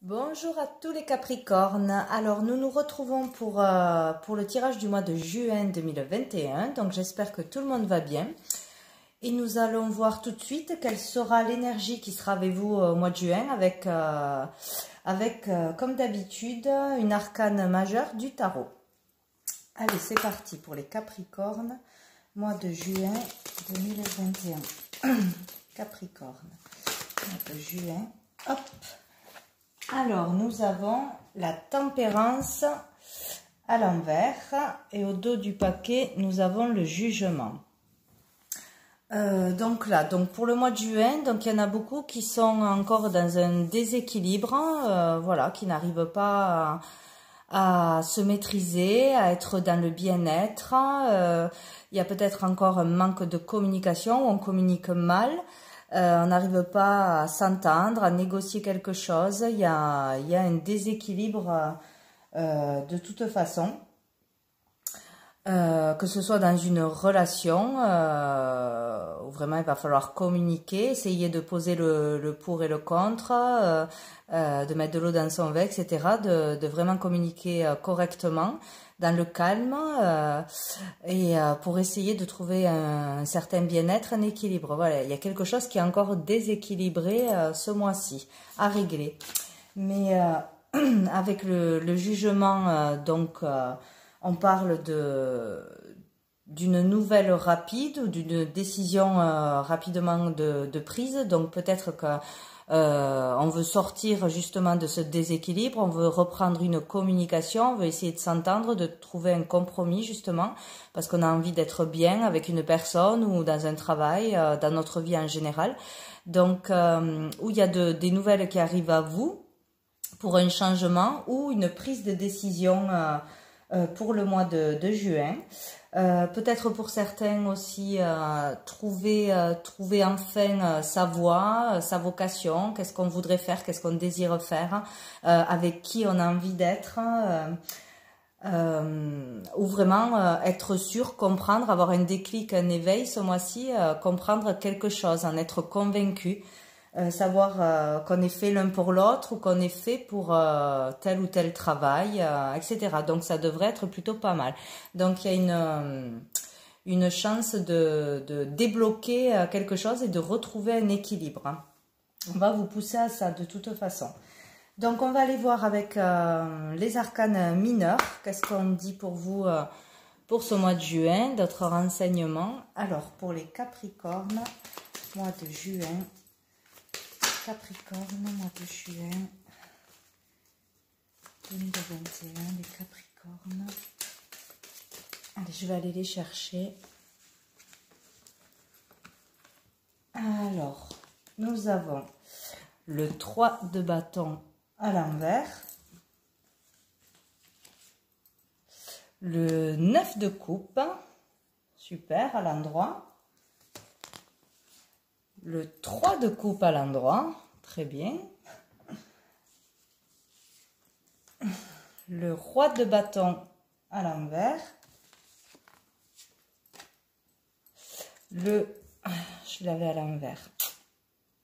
Bonjour à tous les Capricornes. Alors nous nous retrouvons pour le tirage du mois de juin 2021. Donc j'espère que tout le monde va bien. Et nous allons voir tout de suite quelle sera l'énergie qui sera avec vous au mois de juin avec comme d'habitude, une arcane majeure du tarot. Allez, c'est parti pour les Capricornes, mois de juin 2021. Capricorne, mois de juin, hop. Alors, nous avons la tempérance à l'envers et au dos du paquet, nous avons le jugement. Donc pour le mois de juin, donc il y en a beaucoup qui sont encore dans un déséquilibre, voilà, qui n'arrivent pas à se maîtriser, à être dans le bien-être. Il y a peut-être encore un manque de communication, on communique mal. On n'arrive pas à s'entendre, à négocier quelque chose. Il y a un déséquilibre de toute façon. Que ce soit dans une relation où vraiment il va falloir communiquer, essayer de poser le pour et le contre, de mettre de l'eau dans son vin, etc. De vraiment communiquer correctement, dans le calme, et pour essayer de trouver un certain bien-être, un équilibre. Voilà, il y a quelque chose qui est encore déséquilibré ce mois-ci, à régler. Mais avec le jugement, on parle d'une nouvelle rapide ou d'une décision rapidement de prise. Donc peut-être que on veut sortir justement de ce déséquilibre, on veut reprendre une communication, on veut essayer de s'entendre, de trouver un compromis justement, parce qu'on a envie d'être bien avec une personne ou dans un travail, dans notre vie en général. Donc où il y a des nouvelles qui arrivent à vous pour un changement ou une prise de décision pour le mois de juin. Peut-être pour certains aussi trouver enfin sa voie, sa vocation, qu'est-ce qu'on voudrait faire, qu'est-ce qu'on désire faire, avec qui on a envie d'être, ou vraiment être sûr, comprendre, avoir un déclic, un éveil ce mois-ci, comprendre quelque chose, en être convaincu. Savoir qu'on est fait l'un pour l'autre ou qu'on est fait pour tel ou tel travail, etc. Donc ça devrait être plutôt pas mal. Donc il y a une chance de débloquer quelque chose et de retrouver un équilibre. On va vous pousser à ça de toute façon. Donc on va aller voir avec les arcanes mineurs. Qu'est-ce qu'on dit pour vous pour ce mois de juin, d'autres renseignements. Alors pour les Capricornes, mois de juin. Capricorne, mois de juin 2021, les Capricornes. Allez, je vais aller les chercher. Alors, nous avons le 3 de bâton à l'envers, le 9 de coupe, super, à l'endroit. Le 3 de coupe à l'endroit, très bien. Le roi de bâton à l'envers. Je l'avais à l'envers.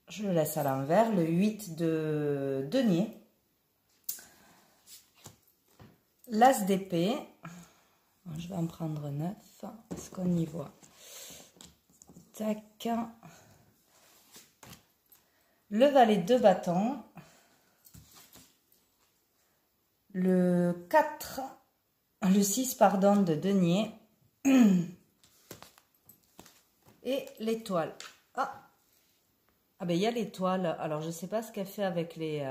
Je le laisse à l'envers. Le 8 de denier. L'as d'épée. Je vais en prendre 9. Est-ce qu'on y voit? Tac. Le valet de bâton, le 6 pardon, de denier et l'étoile. Ah ben il y a l'étoile. Alors je ne sais pas ce qu'elle fait avec les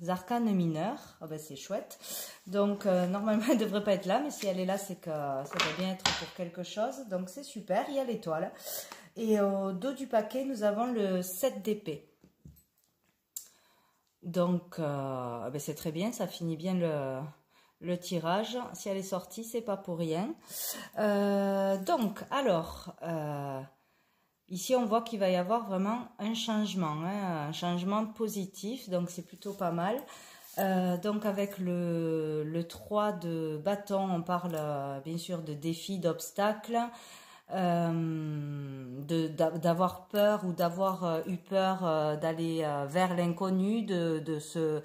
arcanes mineurs. Ah ben c'est chouette. Donc normalement elle ne devrait pas être là, mais si elle est là, c'est que ça doit bien être pour quelque chose. Donc c'est super, il y a l'étoile. Et au dos du paquet, nous avons le 7 d'épée. Donc, ben c'est très bien, ça finit bien le tirage. Si elle est sortie, c'est pas pour rien. Donc, alors, ici on voit qu'il va y avoir vraiment un changement, hein, un changement positif, donc c'est plutôt pas mal. Donc avec le 3 de bâton, on parle bien sûr de défis, d'obstacles. d'avoir peur ou d'avoir eu peur d'aller vers l'inconnu, d'aller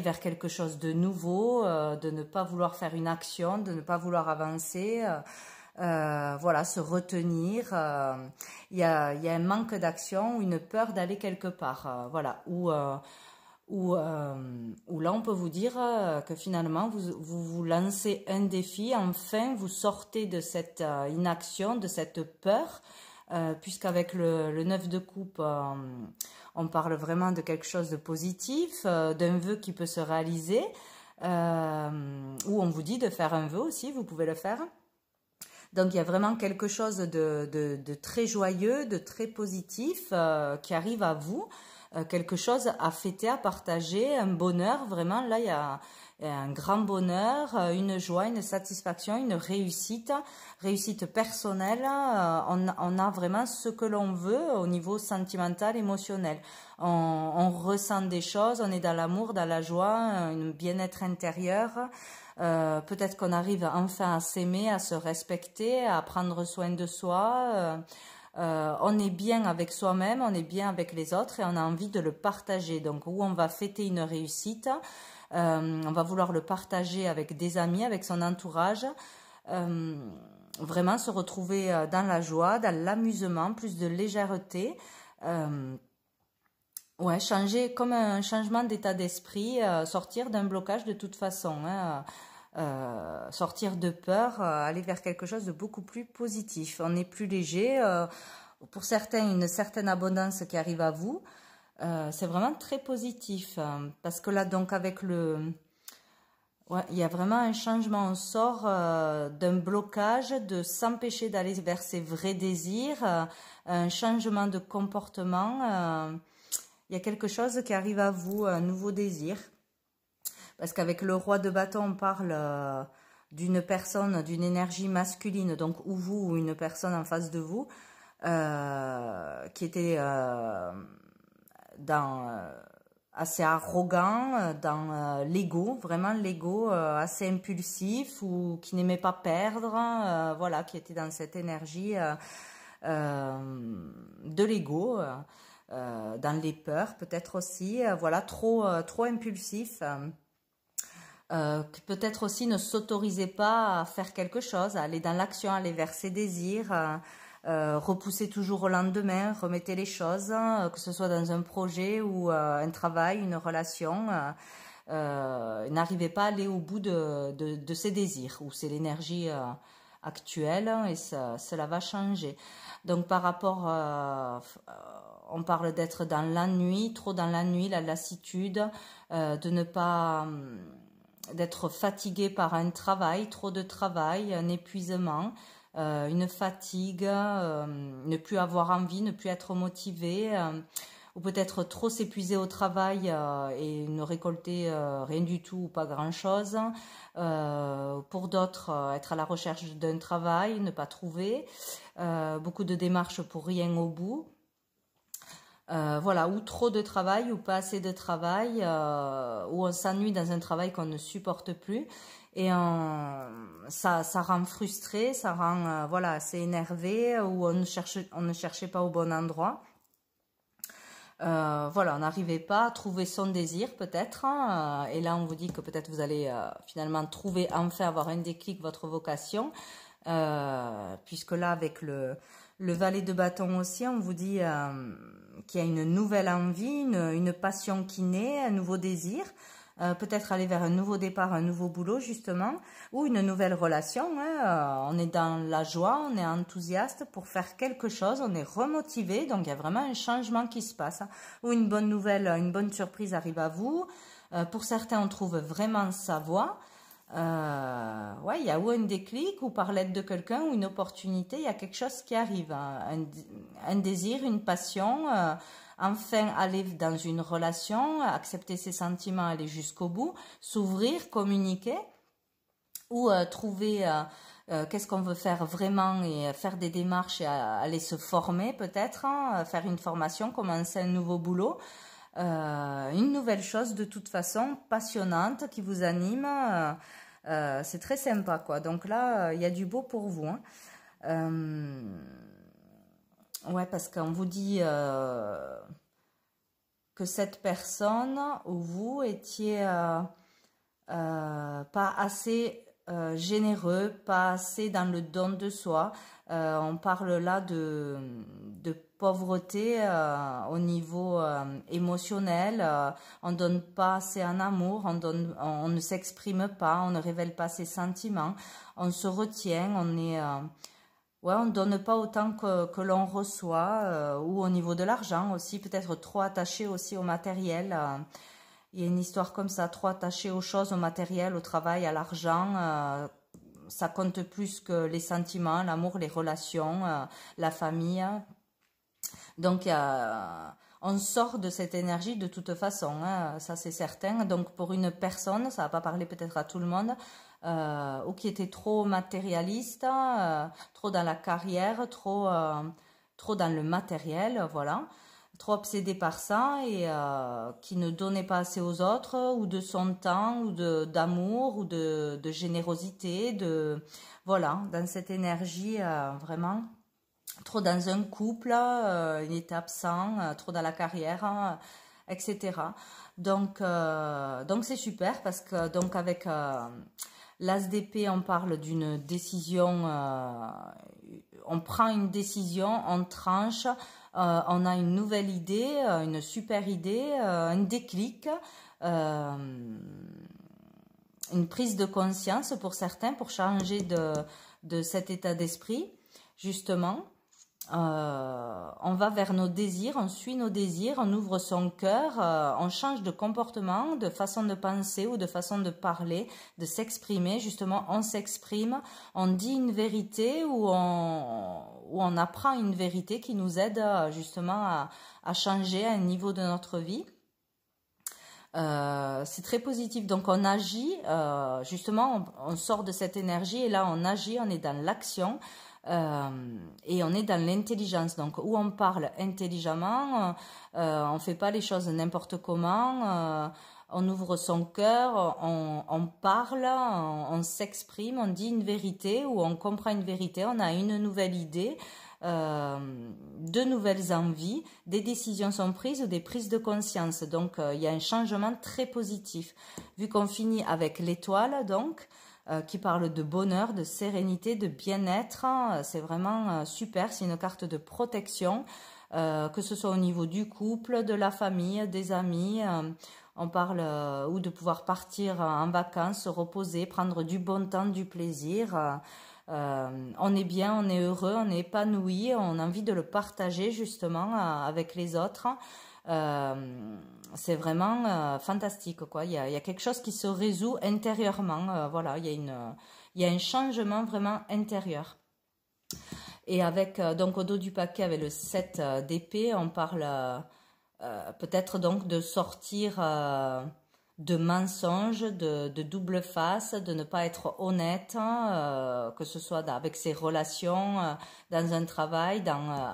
vers quelque chose de nouveau, de ne pas vouloir faire une action, de ne pas vouloir avancer. Voilà, se retenir. Il y a un manque d'action ou une peur d'aller quelque part. Voilà, où là on peut dire que finalement vous lancez un défi, enfin vous sortez de cette inaction, de cette peur, puisqu'avec le 9 de coupe, on parle vraiment de quelque chose de positif, d'un vœu qui peut se réaliser, où on vous dit de faire un vœu aussi, vous pouvez le faire. Donc il y a vraiment quelque chose de très joyeux, de très positif qui arrive à vous, quelque chose à fêter, à partager, un bonheur. Vraiment, là, il y a un grand bonheur, une joie, une satisfaction, une réussite personnelle. On a vraiment ce que l'on veut au niveau sentimental, émotionnel. On ressent des choses, on est dans l'amour, dans la joie, un bien-être intérieur. Peut-être qu'on arrive enfin à s'aimer, à se respecter, à prendre soin de soi. On est bien avec soi-même, on est bien avec les autres et on a envie de le partager. Donc, où on va fêter une réussite, on va vouloir le partager avec des amis, avec son entourage. Vraiment se retrouver dans la joie, dans l'amusement, plus de légèreté. Ouais, changer comme un changement d'état d'esprit, sortir d'un blocage de toute façon, hein, sortir de peur, aller vers quelque chose de beaucoup plus positif. On est plus léger, pour certains une certaine abondance qui arrive à vous, c'est vraiment très positif, parce que là donc avec ouais, il y a vraiment un changement, on sort d'un blocage, de s'empêcher d'aller vers ses vrais désirs, un changement de comportement. Il y a quelque chose qui arrive à vous, un nouveau désir. Parce qu'avec le roi de bâton, on parle d'une personne, d'une énergie masculine, donc ou vous ou une personne en face de vous, qui était assez arrogant, dans l'ego, vraiment l'ego, assez impulsif ou qui n'aimait pas perdre, voilà, qui était dans cette énergie de l'ego. Dans les peurs peut-être aussi, voilà, trop impulsif, peut-être aussi ne s'autoriser pas à faire quelque chose, à aller dans l'action, aller vers ses désirs, repousser toujours au lendemain, remettez les choses, que ce soit dans un projet ou un travail, une relation, n'arrivez pas à aller au bout de ses désirs, ou c'est l'énergie actuelle et cela va changer. Donc par rapport, on parle d'être dans l'ennui, trop dans l'ennui, la lassitude, de ne pas, d'être fatigué par un travail, trop de travail, un épuisement, une fatigue, ne plus avoir envie, ne plus être motivé, ou peut-être trop s'épuiser au travail et ne récolter rien du tout ou pas grand-chose. Pour d'autres, être à la recherche d'un travail, ne pas trouver, beaucoup de démarches pour rien au bout. Voilà, ou trop de travail ou pas assez de travail, ou on s'ennuie dans un travail qu'on ne supporte plus et ça rend frustré, ça rend voilà, assez énervé, ou on ne cherchait pas au bon endroit. Voilà, on n'arrivait pas à trouver son désir peut-être, hein, et là on vous dit que peut-être vous allez finalement trouver, enfin avoir un déclic, votre vocation, puisque là avec le valet de bâton aussi, on vous dit qu'il y a une nouvelle envie, une passion qui naît, un nouveau désir, peut-être aller vers un nouveau départ, un nouveau boulot justement, ou une nouvelle relation, hein. On est dans la joie, on est enthousiaste pour faire quelque chose, on est remotivé, donc il y a vraiment un changement qui se passe, hein. Ou une bonne nouvelle, une bonne surprise arrive à vous. Pour certains, on trouve vraiment sa voie. Ouais, il y a ou un déclic, ou par l'aide de quelqu'un, ou une opportunité, il y a quelque chose qui arrive, hein. Un désir, une passion, enfin aller dans une relation, accepter ses sentiments, aller jusqu'au bout, s'ouvrir, communiquer, ou trouver qu'est-ce qu'on veut faire vraiment et faire des démarches et aller se former peut-être, hein, faire une formation, commencer un nouveau boulot. Une nouvelle chose de toute façon, passionnante, qui vous anime, c'est très sympa quoi. Donc là, il y a du beau pour vous, hein. Ouais, parce qu'on vous dit que cette personne ou vous étiez pas assez généreux, pas assez dans le don de soi. On parle là de pauvreté au niveau émotionnel. On donne pas assez en amour, on ne s'exprime pas, on ne révèle pas ses sentiments, on se retient, ouais, on donne pas autant que l'on reçoit, ou au niveau de l'argent aussi, peut-être trop attaché aussi au matériel. Il y a une histoire comme ça, trop attaché aux choses, au matériel, au travail, à l'argent. Ça compte plus que les sentiments, l'amour, les relations, la famille. Donc, on sort de cette énergie de toute façon, hein, ça c'est certain. Donc, pour une personne, ça va pas parler peut-être à tout le monde, ou qui était trop matérialiste, trop dans la carrière, trop dans le matériel, voilà, trop obsédé par ça et qui ne donnait pas assez aux autres, ou de son temps, ou d'amour, ou de générosité, voilà, dans cette énergie vraiment. Trop dans un couple, il est absent, trop dans la carrière, etc. Donc c'est super parce que donc avec l'As d'épée, on parle d'une décision, on prend une décision, on tranche, on a une nouvelle idée, une super idée, un déclic, une prise de conscience pour certains, pour changer de cet état d'esprit, justement. On va vers nos désirs, on suit nos désirs, on ouvre son cœur, on change de comportement, de façon de penser ou de façon de parler, de s'exprimer. Justement, on s'exprime, on dit une vérité ou on apprend une vérité qui nous aide justement à changer à un niveau de notre vie. C'est très positif, donc on agit, justement on sort de cette énergie et là on agit, on est dans l'action. Et on est dans l'intelligence, donc où on parle intelligemment, on fait pas les choses n'importe comment, on ouvre son cœur, on parle, on s'exprime, on dit une vérité ou on comprend une vérité, on a une nouvelle idée, de nouvelles envies, des décisions sont prises, des prises de conscience, donc il y a un changement très positif. Vu qu'on finit avec l'étoile, donc qui parle de bonheur, de sérénité, de bien-être. C'est vraiment super, c'est une carte de protection, que ce soit au niveau du couple, de la famille, des amis. On parle ou de pouvoir partir en vacances, se reposer, prendre du bon temps, du plaisir. On est bien, on est heureux, on est épanoui, on a envie de le partager justement avec les autres. C'est vraiment fantastique, quoi. Il y a quelque chose qui se résout intérieurement. Voilà, il y a un changement vraiment intérieur. Et avec donc au dos du paquet avec le 7 d'épée, on parle peut-être donc de sortir de mensonges, de double face, de ne pas être honnête, que ce soit avec ses relations, dans un travail,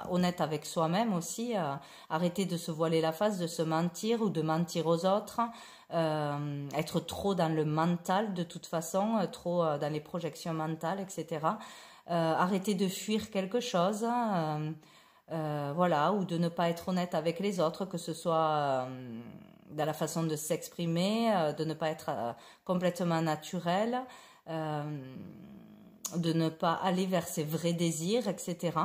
honnête avec soi-même aussi, arrêter de se voiler la face, de se mentir ou de mentir aux autres, être trop dans le mental de toute façon, trop dans les projections mentales, etc. Arrêter de fuir quelque chose. Voilà, ou de ne pas être honnête avec les autres, que ce soit dans la façon de s'exprimer, de ne pas être complètement naturel, de ne pas aller vers ses vrais désirs, etc.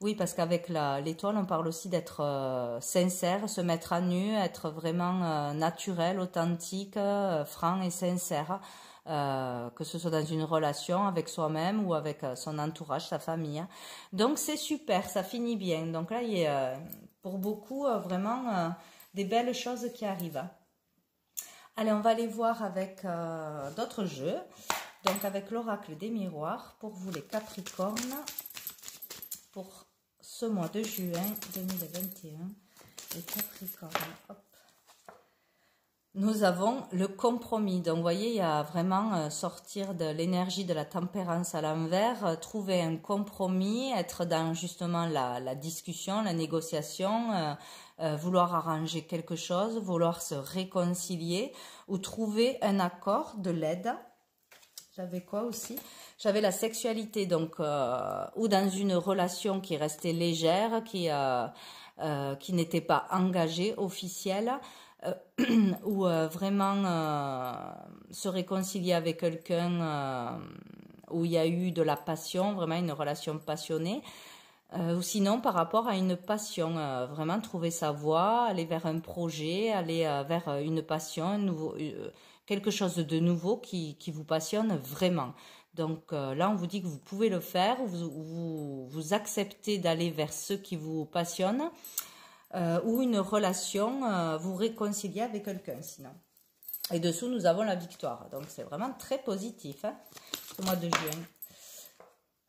Oui, parce qu'avec l'étoile, on parle aussi d'être sincère, se mettre à nu, être vraiment naturel, authentique, franc et sincère. Que ce soit dans une relation avec soi-même ou avec son entourage, sa famille. Donc c'est super, ça finit bien. Donc là, il y a pour beaucoup vraiment des belles choses qui arrivent. Allez, on va aller voir avec d'autres jeux. Donc avec l'oracle des miroirs, pour vous les Capricornes, pour ce mois de juin 2021, les Capricornes, hop. Nous avons le compromis. Donc, vous voyez, il y a vraiment sortir de l'énergie de la tempérance à l'envers, trouver un compromis, être dans justement la discussion, la négociation, vouloir arranger quelque chose, vouloir se réconcilier ou trouver un accord, de l'aide. J'avais quoi aussi? J'avais la sexualité, donc ou dans une relation qui restait légère, qui n'était pas engagée, officielle, euh, ou vraiment se réconcilier avec quelqu'un où il y a eu de la passion, vraiment une relation passionnée. Ou sinon par rapport à une passion, vraiment trouver sa voie, aller vers un projet, aller vers une passion, quelque chose de nouveau qui vous passionne vraiment. Donc là, on vous dit que vous pouvez le faire, vous acceptez d'aller vers ce qui vous passionne, ou une relation, vous réconcilier avec quelqu'un sinon. Et dessous, nous avons la victoire. Donc c'est vraiment très positif, hein, ce mois de juin.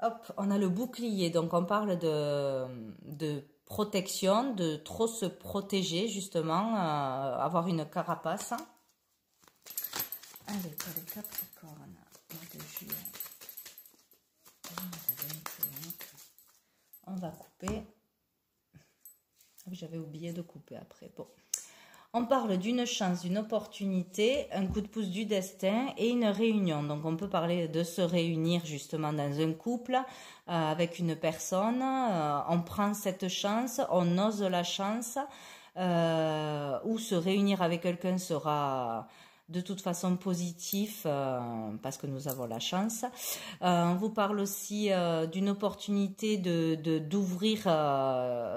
Hop, on a le bouclier, donc on parle de protection, de trop se protéger justement, avoir une carapace. Allez, pour les Capricornes, mois de juillet 2021, on va couper. J'avais oublié de couper après, bon. On parle d'une chance, d'une opportunité, un coup de pouce du destin et une réunion. Donc on peut parler de se réunir justement dans un couple avec une personne. On prend cette chance, on ose la chance, ou se réunir avec quelqu'un sera de toute façon positif parce que nous avons la chance. On vous parle aussi d'une opportunité d'ouvrir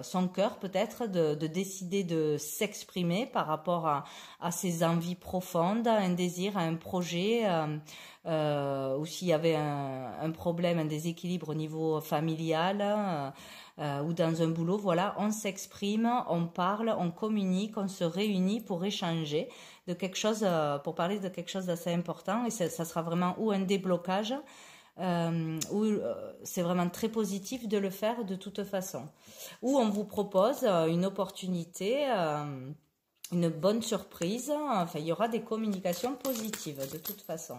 son cœur peut-être, de décider de s'exprimer par rapport à ses envies profondes, à un désir, à un projet, ou s'il y avait un problème, un déséquilibre au niveau familial, ou dans un boulot, voilà, on s'exprime, on parle, on communique, on se réunit pour échanger de quelque chose, pour parler de quelque chose d'assez important, et ça sera vraiment ou un déblocage, ou c'est vraiment très positif de le faire de toute façon. Ou on vous propose une opportunité, une bonne surprise, enfin il y aura des communications positives de toute façon.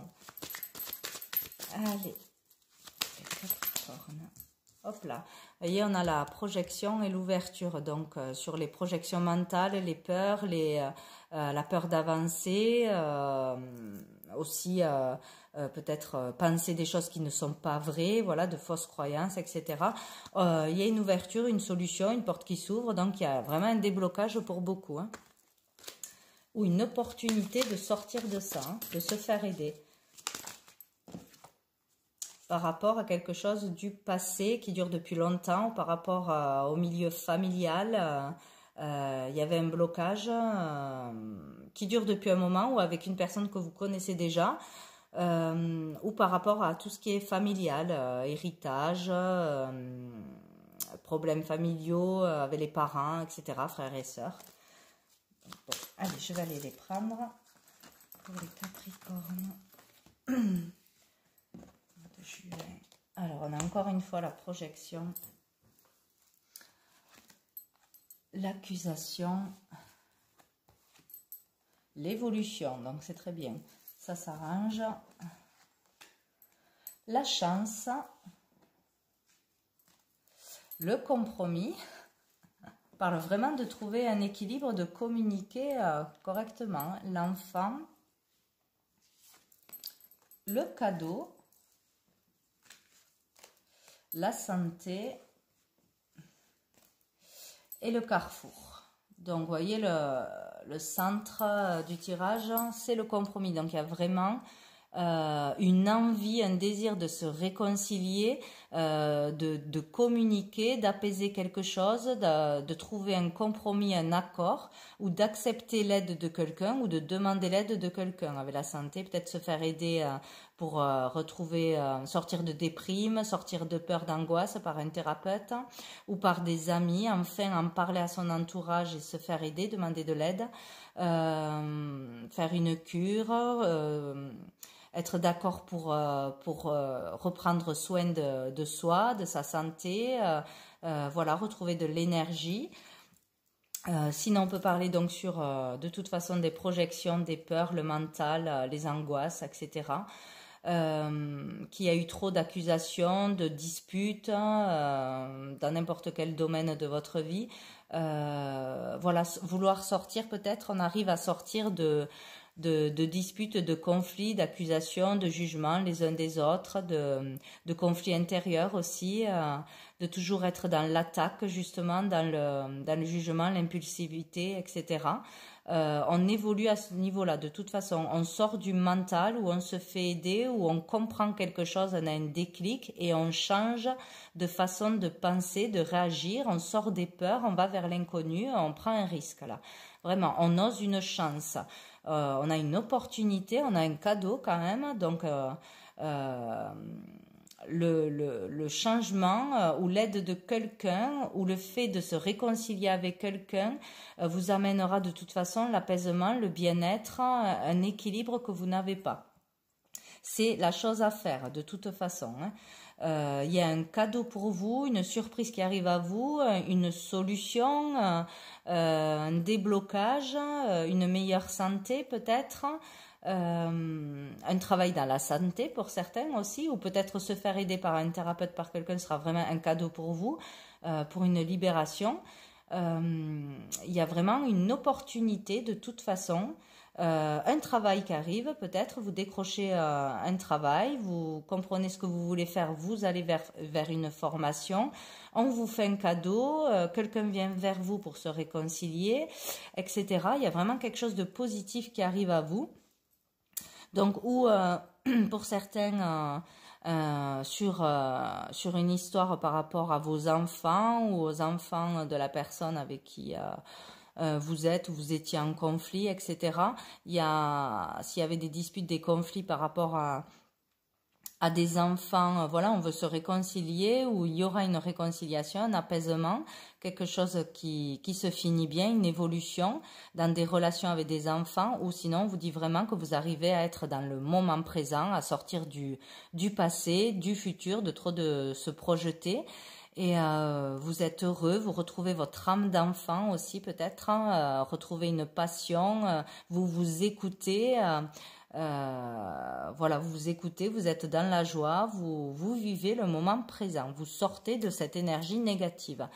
Allez, Capricorne. Hop là, vous voyez, on a la projection et l'ouverture, donc sur les projections mentales, les peurs, la peur d'avancer, aussi peut-être penser des choses qui ne sont pas vraies, voilà, de fausses croyances, etc. Il y a une ouverture, une solution, une porte qui s'ouvre, donc il y a vraiment un déblocage pour beaucoup, hein. Ou une opportunité de sortir de ça, hein, de se faire aider par rapport à quelque chose du passé qui dure depuis longtemps, par rapport au milieu familial, il y avait un blocage qui dure depuis un moment, ou avec une personne que vous connaissez déjà, ou par rapport à tout ce qui est familial, héritage, problèmes familiaux avec les parents, etc., frères et sœurs. Bon, allez, je vais aller les prendre pour les Capricornes. Alors, on a encore une fois la projection, l'accusation, l'évolution, donc c'est très bien, ça s'arrange, la chance, le compromis, on parle vraiment de trouver un équilibre, de communiquer correctement, l'enfant, le cadeau, la santé et le carrefour. Donc, vous voyez, le centre du tirage, c'est le compromis. Donc, il y a vraiment une envie, un désir de se réconcilier, de communiquer, d'apaiser quelque chose, de trouver un compromis, un accord, ou d'accepter l'aide de quelqu'un, ou de demander l'aide de quelqu'un. Avec la santé, peut-être se faire aider pour retrouver, sortir de déprime, sortir de peur, d'angoisse par un thérapeute, ou par des amis, enfin en parler à son entourage et se faire aider, demander de l'aide, faire une cure, être d'accord pour reprendre soin de soi, de sa santé, voilà, retrouver de l'énergie. Sinon, on peut parler donc sur, de toute façon, des projections, des peurs, le mental, les angoisses, etc. Qu'il y a eu trop d'accusations, de disputes dans n'importe quel domaine de votre vie. Voilà, vouloir sortir, peut-être, on arrive à sortir de de disputes, de conflits, d'accusations, de jugements les uns des autres, de conflits intérieurs aussi, de toujours être dans l'attaque justement, dans le jugement, l'impulsivité, etc. On évolue à ce niveau-là. De toute façon, on sort du mental où on se fait aider, où on comprend quelque chose, on a un déclic et on change de façon de penser, de réagir. On sort des peurs, on va vers l'inconnu, on prend un risque là. Vraiment, on ose une chance. On a une opportunité, on a un cadeau quand même. Donc, le changement ou l'aide de quelqu'un ou le fait de se réconcilier avec quelqu'un vous amènera de toute façon l'apaisement, le bien-être, un équilibre que vous n'avez pas. C'est la chose à faire de toute façon. Il y a un cadeau pour vous, une surprise qui arrive à vous, une solution, un déblocage, une meilleure santé peut-être, un travail dans la santé pour certains aussi, ou peut-être se faire aider par un thérapeute, par quelqu'un, sera vraiment un cadeau pour vous, pour une libération. Il y a vraiment une opportunité de toute façon. Un travail qui arrive, peut-être, vous décrochez un travail, vous comprenez ce que vous voulez faire, vous allez vers une formation, on vous fait un cadeau, quelqu'un vient vers vous pour se réconcilier, etc. Il y a vraiment quelque chose de positif qui arrive à vous. Donc, ou pour certains, sur une histoire par rapport à vos enfants ou aux enfants de la personne avec qui vous êtes ou vous étiez en conflit, etc. S'il y avait des disputes, des conflits par rapport à des enfants, voilà, on veut se réconcilier, ou il y aura une réconciliation, un apaisement, quelque chose qui se finit bien, une évolution dans des relations avec des enfants, ou sinon on vous dit vraiment que vous arrivez à être dans le moment présent, à sortir du passé, du futur, de trop de se projeter. Et vous êtes heureux, vous retrouvez votre âme d'enfant aussi peut-être, retrouvez une passion, vous vous écoutez, voilà, vous vous écoutez, vous êtes dans la joie, vous vivez le moment présent, vous sortez de cette énergie négative.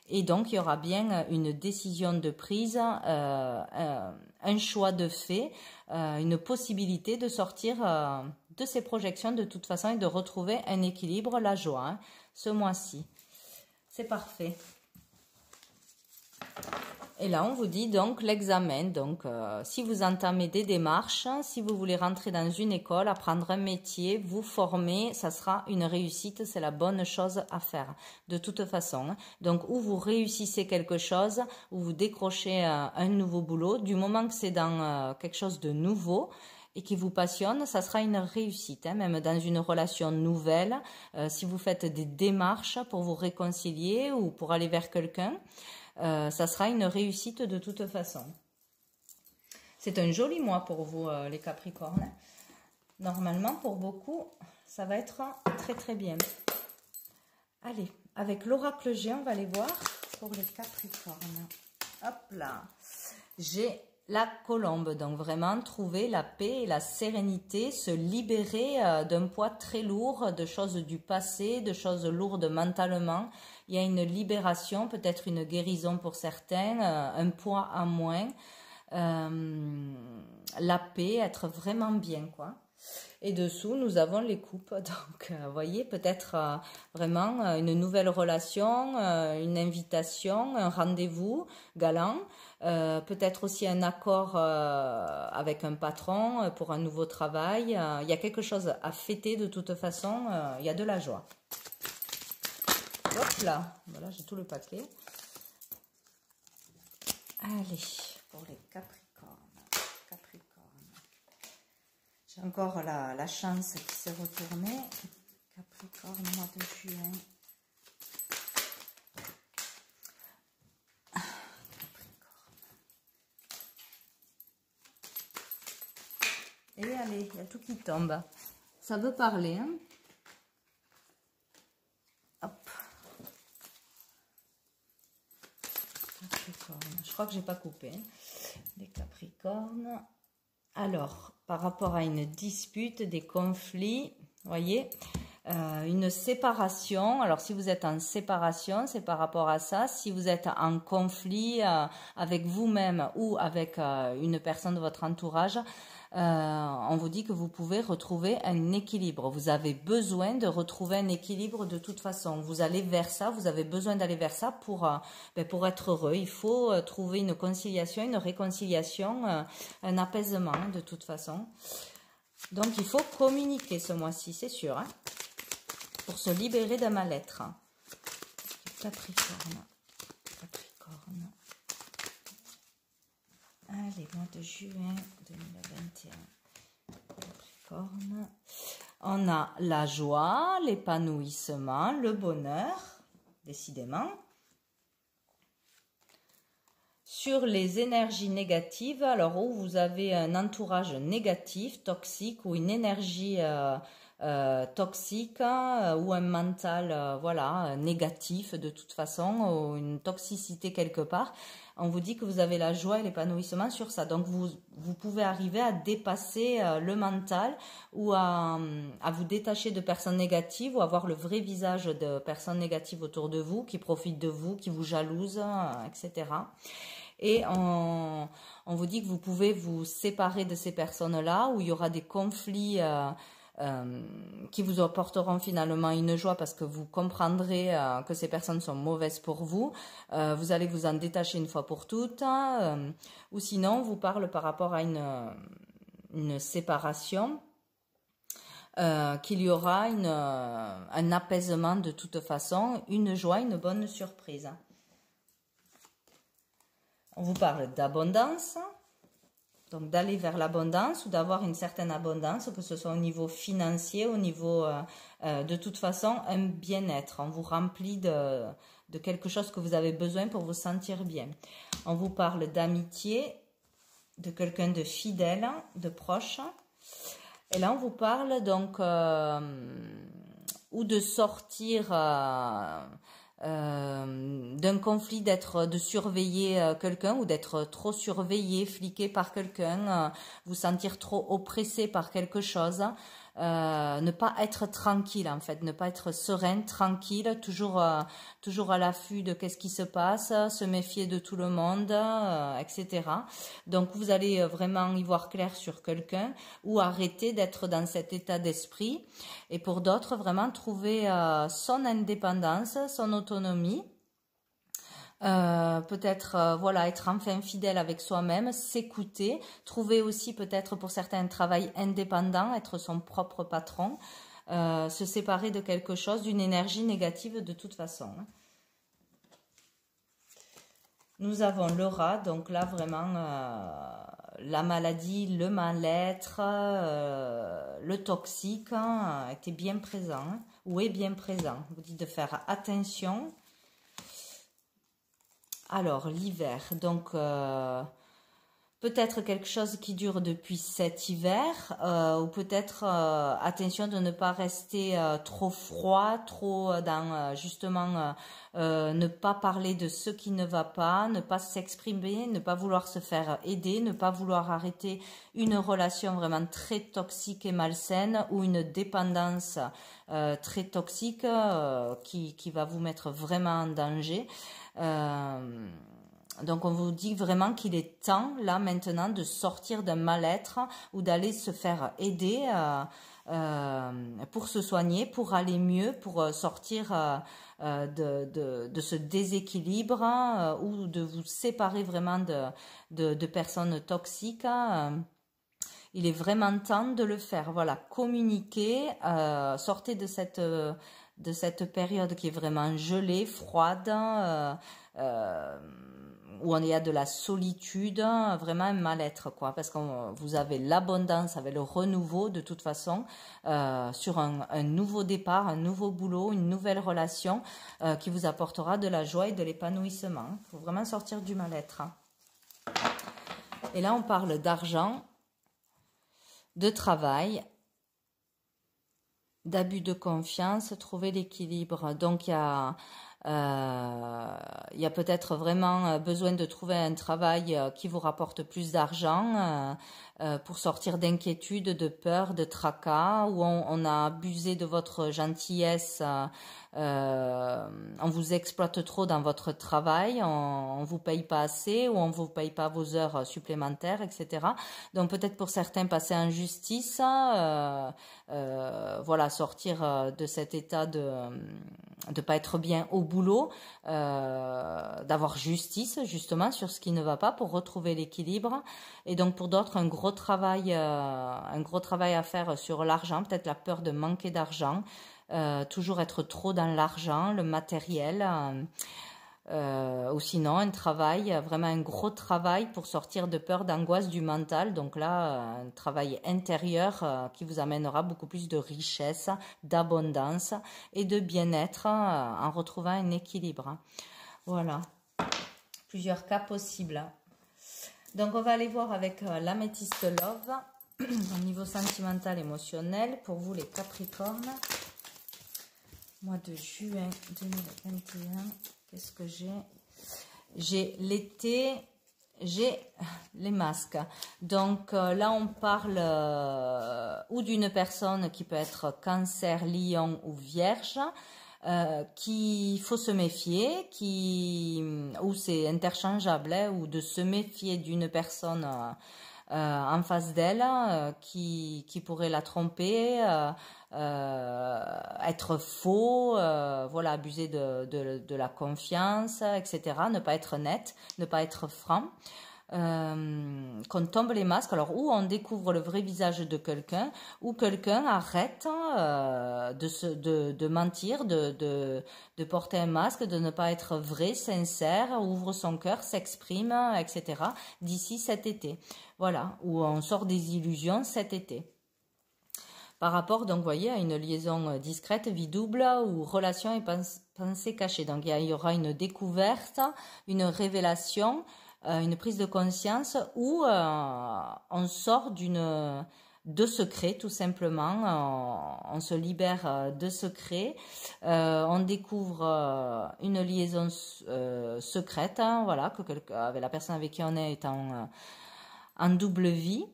Et donc il y aura bien une décision de prise, un choix de fait, une possibilité de sortir de ces projections de toute façon et de retrouver un équilibre, la joie, ce mois-ci. C'est parfait. Et là, on vous dit donc l'examen. Donc, si vous entamez des démarches, si vous voulez rentrer dans une école, apprendre un métier, vous former, ça sera une réussite. C'est la bonne chose à faire, de toute façon. Donc, ou vous réussissez quelque chose, ou vous décrochez un nouveau boulot. Du moment que c'est dans quelque chose de nouveau et qui vous passionne, ça sera une réussite, même dans une relation nouvelle. Si vous faites des démarches pour vous réconcilier ou pour aller vers quelqu'un, ça sera une réussite de toute façon. C'est un joli mois pour vous, les Capricornes. Normalement, pour beaucoup, ça va être très très bien. Allez, avec l'oracle G, on va aller voir pour les Capricornes. Hop là, j'ai la colombe, donc vraiment trouver la paix et la sérénité, se libérer d'un poids très lourd, de choses du passé, de choses lourdes mentalement. Il y a une libération, peut-être une guérison pour certains, un poids en moins, la paix, être vraiment bien, quoi. Et dessous, nous avons les coupes. Donc, vous voyez, peut-être vraiment une nouvelle relation, une invitation, un rendez-vous galant. Peut-être aussi un accord avec un patron pour un nouveau travail. Il y a quelque chose à fêter de toute façon. Il y a de la joie. Hop là, voilà, j'ai tout le paquet. Allez, pour les Capricornes. J'ai encore la chance qui s'est retournée. Capricorne, mois de juin. Capricorne. Et allez, il y a tout qui tombe. Ça veut parler, hein? Hop. Capricorne. Je crois que j'ai pas coupé. Hein. Les Capricornes. Alors, par rapport à une dispute, des conflits, voyez, Une séparation. Alors si vous êtes en séparation, c'est par rapport à ça. Si vous êtes en conflit avec vous-même ou avec une personne de votre entourage, on vous dit que vous pouvez retrouver un équilibre. Vous avez besoin de retrouver un équilibre de toute façon. Vous allez vers ça, vous avez besoin d'aller vers ça pour être heureux. Il faut trouver une conciliation, une réconciliation, un apaisement de toute façon. Donc il faut communiquer ce mois-ci, c'est sûr, hein, pour se libérer d'un mal-être. Capricorne. Capricorne. Allez, mois de juin 2021. Capricorne. On a la joie, l'épanouissement, le bonheur, décidément. Sur les énergies négatives, alors où vous avez un entourage négatif, toxique, ou une énergie toxique, ou un mental voilà, négatif de toute façon, ou une toxicité quelque part, on vous dit que vous avez la joie et l'épanouissement sur ça. Donc vous pouvez arriver à dépasser le mental ou à vous détacher de personnes négatives ou avoir le vrai visage de personnes négatives autour de vous, qui profitent de vous, qui vous jalousent, etc. Et on vous dit que vous pouvez vous séparer de ces personnes-là, où il y aura des conflits qui vous apporteront finalement une joie parce que vous comprendrez que ces personnes sont mauvaises pour vous. Vous allez vous en détacher une fois pour toutes. Ou sinon, on vous parle par rapport à une séparation, qu'il y aura un apaisement de toute façon, une joie, une bonne surprise. On vous parle d'abondance, donc d'aller vers l'abondance ou d'avoir une certaine abondance, que ce soit au niveau financier, au niveau de toute façon un bien-être. On vous remplit de quelque chose que vous avez besoin pour vous sentir bien. On vous parle d'amitié, de quelqu'un de fidèle, de proche. Et là on vous parle donc ou de sortir d'un conflit, de surveiller quelqu'un ou d'être trop surveillé, fliqué par quelqu'un, vous sentir trop oppressé par quelque chose, ne pas être tranquille en fait, ne pas être serein, tranquille, toujours à l'affût de qu'est-ce qui se passe, se méfier de tout le monde, etc. Donc vous allez vraiment y voir clair sur quelqu'un ou arrêter d'être dans cet état d'esprit. Et pour d'autres, vraiment trouver son indépendance, son autonomie. Peut-être voilà, être enfin fidèle avec soi-même, s'écouter, trouver aussi peut-être pour certains un travail indépendant, être son propre patron, se séparer de quelque chose, d'une énergie négative de toute façon. Nous avons le rat, donc là vraiment la maladie, le mal-être, le toxique était bien présent, ou est bien présent. Vous dites de faire attention. Alors, l'hiver, donc peut-être quelque chose qui dure depuis cet hiver, ou peut-être attention de ne pas rester trop froid, trop dans justement ne pas parler de ce qui ne va pas, ne pas s'exprimer, ne pas vouloir se faire aider, ne pas vouloir arrêter une relation vraiment très toxique et malsaine ou une dépendance très toxique qui va vous mettre vraiment en danger. Donc on vous dit vraiment qu'il est temps là maintenant de sortir d'un mal-être ou d'aller se faire aider pour se soigner, pour aller mieux, pour sortir de ce déséquilibre ou de vous séparer vraiment de personnes toxiques. Il est vraiment temps de le faire. Voilà, communiquer, sortez de cette période qui est vraiment gelée, froide, où on y a de la solitude, vraiment un mal-être, quoi, parce que vous avez l'abondance avec le renouveau de toute façon, sur un nouveau départ, un nouveau boulot, une nouvelle relation qui vous apportera de la joie et de l'épanouissement. Il faut vraiment sortir du mal-être. Et là, on parle d'argent, de travail, d'abus de confiance, trouver l'équilibre. Donc, il y a Il y a peut-être vraiment besoin de trouver un travail qui vous rapporte plus d'argent pour sortir d'inquiétudes, de peurs, de tracas, où on a abusé de votre gentillesse, on vous exploite trop dans votre travail, on vous paye pas assez ou on vous paye pas vos heures supplémentaires, etc. Donc peut-être pour certains passer en justice, voilà, sortir de cet état de pas être bien au boulot, d'avoir justice justement sur ce qui ne va pas pour retrouver l'équilibre. Et donc pour d'autres un gros travail à faire sur l'argent, peut-être la peur de manquer d'argent, toujours être trop dans l'argent, le matériel. Ou sinon un travail, vraiment un gros travail pour sortir de peur, d'angoisse du mental. Donc là, un travail intérieur qui vous amènera beaucoup plus de richesse, d'abondance et de bien-être en retrouvant un équilibre. Voilà, plusieurs cas possibles. Donc on va aller voir avec l'améthyste Love au niveau sentimental, émotionnel pour vous les Capricornes. Mois de juin 2021. Qu'est-ce que j'ai? J'ai l'été, j'ai les masques. Donc là, on parle ou d'une personne qui peut être Cancer, Lion ou Vierge, qu'il faut se méfier, ou c'est interchangeable, hein, ou de se méfier d'une personne en face d'elle qui pourrait la tromper, être faux, voilà, abuser de la confiance, etc. Ne pas être net, ne pas être franc. Qu'on tombe les masques, alors ou on découvre le vrai visage de quelqu'un, ou quelqu'un arrête de mentir, de porter un masque, de ne pas être vrai, sincère, ouvre son cœur, s'exprime, etc. d'ici cet été. Voilà, où on sort des illusions cet été. Par rapport, donc, vous voyez, à une liaison discrète, vie double ou relation et pensée cachée. Donc, il y aura une découverte, une révélation, une prise de conscience où on sort de secrets, tout simplement. On se libère de secrets. On découvre une liaison secrète, hein, voilà, avec la personne avec qui on est en double vie,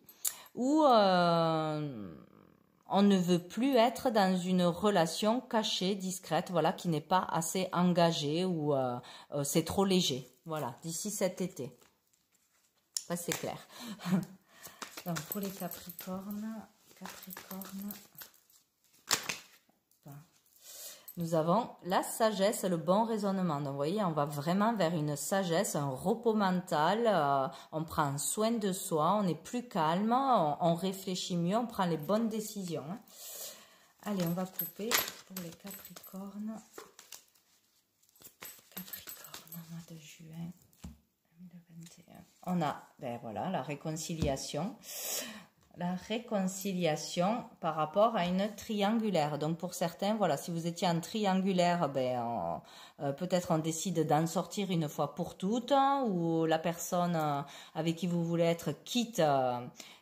où on ne veut plus être dans une relation cachée, discrète, voilà, qui n'est pas assez engagée ou c'est trop léger. Voilà, d'ici cet été. Ça, c'est clair. Donc, pour les Capricornes, nous avons la sagesse, le bon raisonnement. Donc, vous voyez, on va vraiment vers une sagesse, un repos mental. On prend soin de soi, on est plus calme, on réfléchit mieux, on prend les bonnes décisions. Allez, on va couper pour les Capricornes. Mois de juin 2021. On a, ben voilà, la réconciliation. La réconciliation par rapport à une triangulaire. Donc pour certains, voilà, si vous étiez en triangulaire, ben peut-être on décide d'en sortir une fois pour toutes, hein, ou la personne avec qui vous voulez être quitte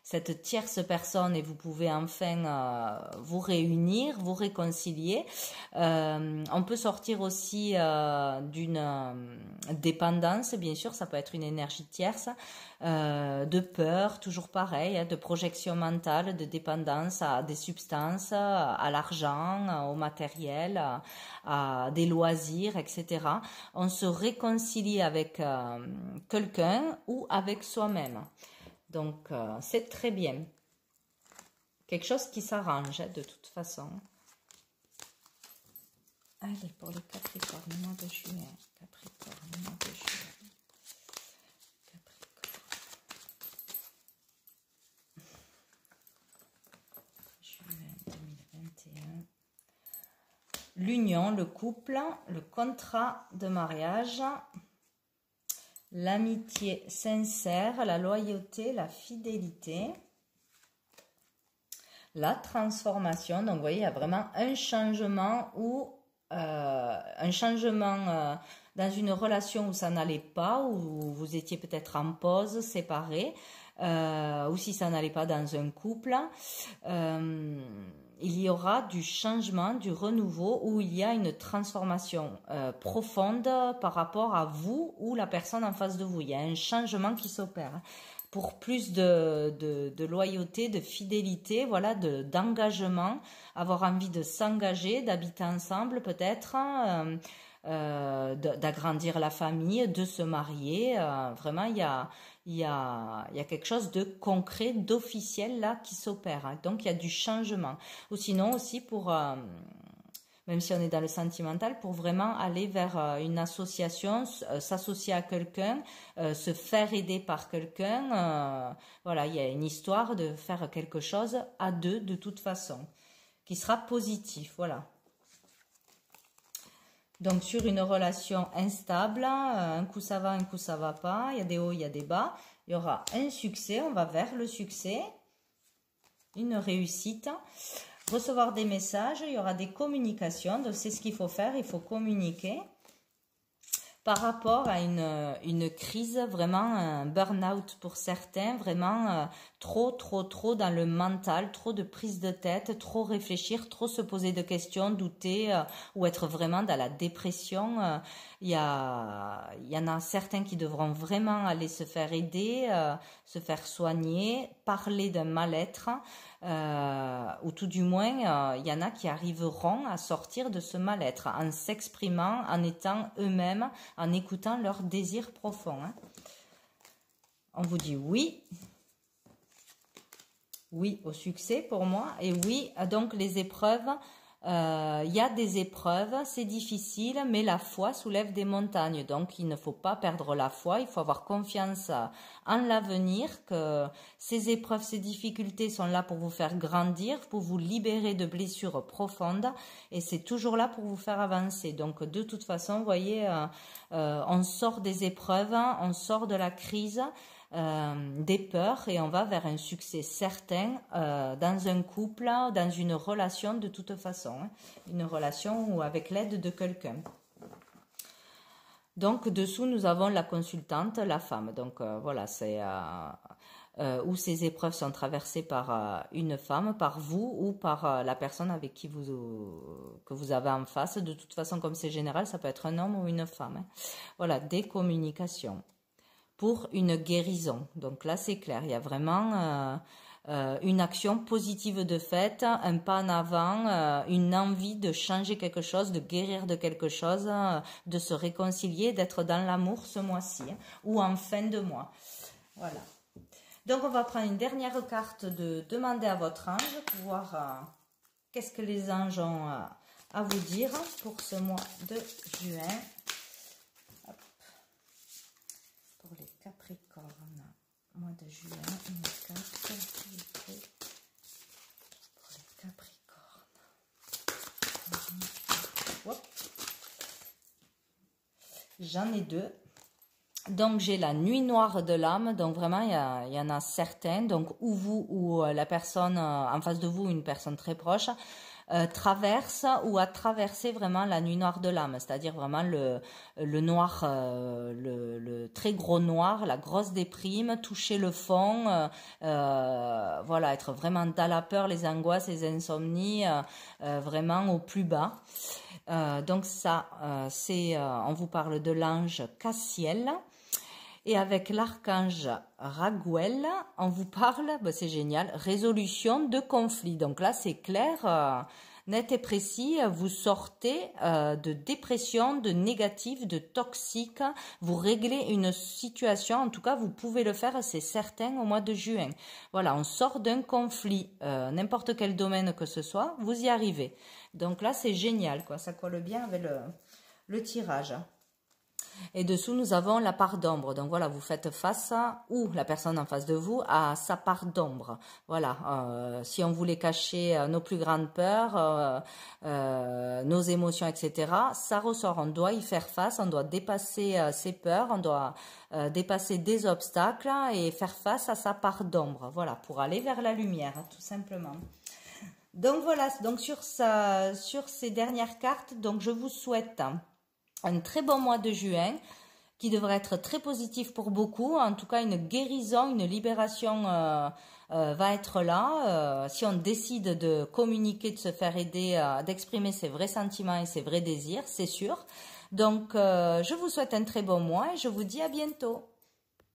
cette tierce personne et vous pouvez enfin vous réunir, vous réconcilier. On peut sortir aussi d'une dépendance, bien sûr, ça peut être une énergie tierce, de peur, toujours pareil, hein, de projection mentale, de dépendance à des substances, à l'argent, au matériel, à des loisirs, etc. On se réconcilie avec quelqu'un ou avec soi-même. Donc, c'est très bien. Quelque chose qui s'arrange, hein, de toute façon. Allez, pour les Capricornes, mois de juin. Capricorne, mois de juin. Juin 2021. L'union, le couple, le contrat de mariage, l'amitié sincère, la loyauté, la fidélité, la transformation. Donc, vous voyez, il y a vraiment un changement ou dans une relation où ça n'allait pas, où vous étiez peut-être en pause, séparés, ou si ça n'allait pas dans un couple. Il il y aura du changement, du renouveau, où il y a une transformation profonde par rapport à vous ou la personne en face de vous. Il y a un changement qui s'opère pour plus de loyauté, de fidélité, voilà, d'engagement, avoir envie de s'engager, d'habiter ensemble peut-être, d'agrandir la famille, de se marier. Vraiment, il y a quelque chose de concret, d'officiel là qui s'opère. Hein. Donc il y a du changement. Ou sinon aussi pour même si on est dans le sentimental, pour vraiment aller vers une association, s'associer à quelqu'un, se faire aider par quelqu'un. Voilà, il y a une histoire de faire quelque chose à deux de toute façon, qui sera positif. Voilà. Donc sur une relation instable, un coup ça va, un coup ça va pas, il y a des hauts, il y a des bas, il y aura un succès, on va vers le succès, une réussite, recevoir des messages, il y aura des communications, donc c'est ce qu'il faut faire, il faut communiquer. Par rapport à une crise, vraiment un burn-out pour certains, vraiment trop dans le mental, trop de prise de tête, trop réfléchir, trop se poser de questions, douter ou être vraiment dans la dépression. Il y en a certains qui devront vraiment aller se faire aider, se faire soigner, parler d'un mal-être, ou tout du moins, il y en a qui arriveront à sortir de ce mal-être en s'exprimant, en étant eux-mêmes, en écoutant leurs désirs profonds. Hein. On vous dit oui. Oui au succès pour moi. Et oui, donc les épreuves, il y a des épreuves, c'est difficile, mais la foi soulève des montagnes. Donc il ne faut pas perdre la foi, il faut avoir confiance en l'avenir, que ces épreuves, ces difficultés sont là pour vous faire grandir, pour vous libérer de blessures profondes, et c'est toujours là pour vous faire avancer. Donc de toute façon, vous voyez, on sort des épreuves, on sort de la crise, des peurs, et on va vers un succès certain dans un couple, dans une relation de toute façon, hein, une relation ou avec l'aide de quelqu'un. Donc dessous nous avons la consultante, la femme. Donc voilà, c'est où ces épreuves sont traversées par une femme, par vous ou par la personne avec qui que vous avez en face. De toute façon, comme c'est général, ça peut être un homme ou une femme. Hein. Voilà, des communications. Pour une guérison. Donc là, c'est clair, il y a vraiment une action positive de fait, un pas en avant, une envie de changer quelque chose, de guérir de quelque chose, de se réconcilier, d'être dans l'amour ce mois-ci, hein, ou en fin de mois. Voilà. Donc, on va prendre une dernière carte de demander à votre ange pour voir qu'est-ce que les anges ont à vous dire pour ce mois de juin. Pour les Capricornes, mois de juin, une carte pour les Capricornes. J'en ai deux. Donc j'ai la nuit noire de l'âme, donc vraiment il y en a certains, donc ou vous ou la personne en face de vous, une personne très proche, traverse ou a traversé vraiment la nuit noire de l'âme, c'est-à-dire vraiment le noir, le très gros noir, la grosse déprime, toucher le fond, voilà, être vraiment dans la peur, les angoisses, les insomnies, vraiment au plus bas. Donc ça, c'est, on vous parle de l'ange Cassiel. Et avec l'archange Raguel, on vous parle, c'est génial, résolution de conflits. Donc là, c'est clair, net et précis, vous sortez de dépression, de négatif, de toxique, vous réglez une situation, en tout cas, vous pouvez le faire, c'est certain, au mois de juin. Voilà, on sort d'un conflit, n'importe quel domaine que ce soit, vous y arrivez. Donc là, c'est génial, quoi, ça colle bien avec le tirage. Et dessous, nous avons la part d'ombre. Donc voilà, vous faites face ou la personne en face de vous à sa part d'ombre. Voilà, si on voulait cacher nos plus grandes peurs, nos émotions, etc., ça ressort. On doit y faire face, on doit dépasser ses peurs, on doit dépasser des obstacles et faire face à sa part d'ombre. Voilà, pour aller vers la lumière, tout simplement. Donc voilà, donc sur ces dernières cartes, donc je vous souhaite un très bon mois de juin, qui devrait être très positif pour beaucoup. En tout cas, une guérison, une libération va être là. Si on décide de communiquer, de se faire aider, d'exprimer ses vrais sentiments et ses vrais désirs, c'est sûr. Donc, je vous souhaite un très bon mois et je vous dis à bientôt.